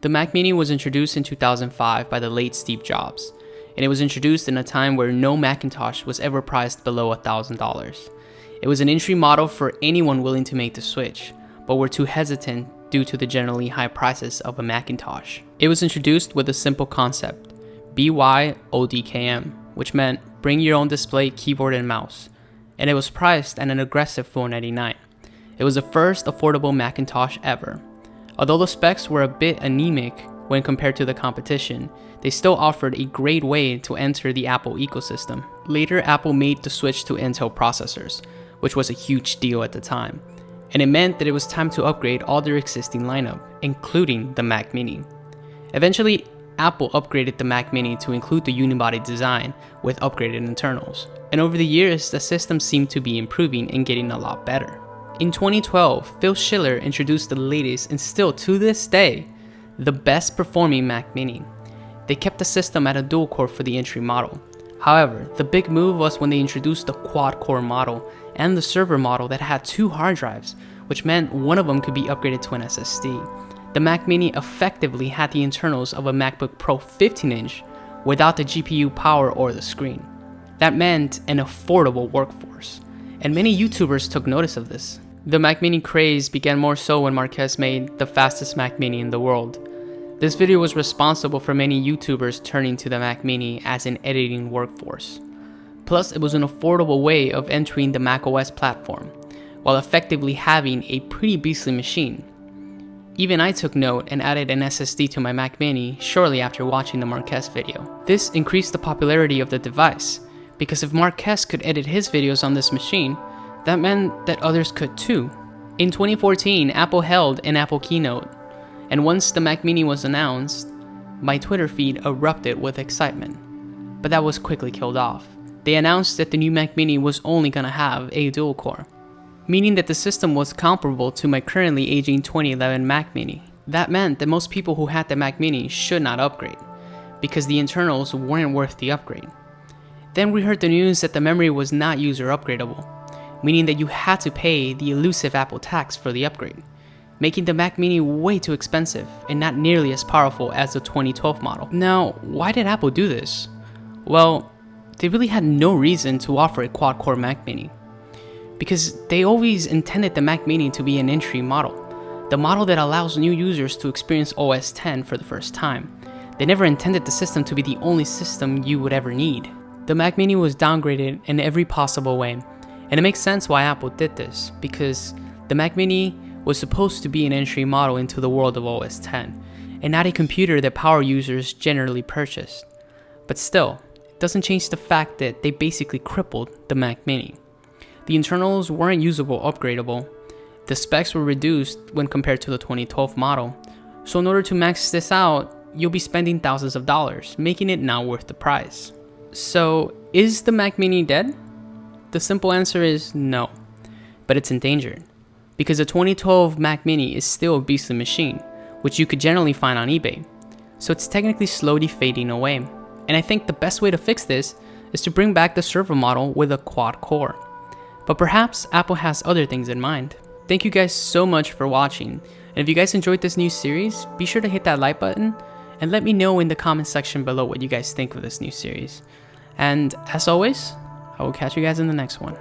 The Mac Mini was introduced in 2005 by the late Steve Jobs, and it was introduced in a time where no Macintosh was ever priced below $1,000. It was an entry model for anyone willing to make the switch, but were too hesitant due to the generally high prices of a Macintosh. It was introduced with a simple concept, BYODKM, which meant bring your own display, keyboard, and mouse, and it was priced at an aggressive $499. It was the first affordable Macintosh ever. Although the specs were a bit anemic when compared to the competition, they still offered a great way to enter the Apple ecosystem. Later, Apple made the switch to Intel processors, which was a huge deal at the time, and it meant that it was time to upgrade all their existing lineup, including the Mac Mini. Eventually, Apple upgraded the Mac Mini to include the unibody design with upgraded internals, and over the years, the system seemed to be improving and getting a lot better. In 2012, Phil Schiller introduced the latest and still to this day, the best performing Mac Mini. They kept the system at a dual core for the entry model. However, the big move was when they introduced the quad core model and the server model that had 2 hard drives, which meant one of them could be upgraded to an SSD. The Mac Mini effectively had the internals of a MacBook Pro 15-inch without the GPU power or the screen. That meant an affordable workforce, and many YouTubers took notice of this. The Mac Mini craze began more so when Marques made the fastest Mac Mini in the world. This video was responsible for many YouTubers turning to the Mac Mini as an editing workforce. Plus, it was an affordable way of entering the macOS platform, while effectively having a pretty beastly machine. Even I took note and added an SSD to my Mac Mini shortly after watching the Marques video. This increased the popularity of the device, because if Marques could edit his videos on this machine, that meant that others could too. In 2014, Apple held an Apple keynote, and once the Mac Mini was announced, my Twitter feed erupted with excitement. But that was quickly killed off. They announced that the new Mac Mini was only gonna have a dual core, meaning that the system was comparable to my currently aging 2011 Mac Mini. That meant that most people who had the Mac Mini should not upgrade, because the internals weren't worth the upgrade. Then we heard the news that the memory was not user upgradable, meaning that you had to pay the elusive Apple tax for the upgrade, making the Mac Mini way too expensive and not nearly as powerful as the 2012 model. Now, why did Apple do this? Well, they really had no reason to offer a quad-core Mac Mini, because they always intended the Mac Mini to be an entry model, the model that allows new users to experience OS X for the first time. They never intended the system to be the only system you would ever need. The Mac Mini was downgraded in every possible way, and it makes sense why Apple did this, because the Mac Mini was supposed to be an entry model into the world of OS X, and not a computer that power users generally purchased. But still, it doesn't change the fact that they basically crippled the Mac Mini. The internals weren't usable upgradable, the specs were reduced when compared to the 2012 model, so in order to max this out, you'll be spending thousands of dollars, making it not worth the price. So, is the Mac Mini dead? The simple answer is no, but it's endangered, because the 2012 Mac Mini is still a beastly machine, which you could generally find on eBay, so it's technically slowly fading away. And I think the best way to fix this is to bring back the server model with a quad core. But perhaps Apple has other things in mind. Thank you guys so much for watching, and if you guys enjoyed this new series, be sure to hit that like button and let me know in the comment section below what you guys think of this new series. And as always, I will catch you guys in the next one.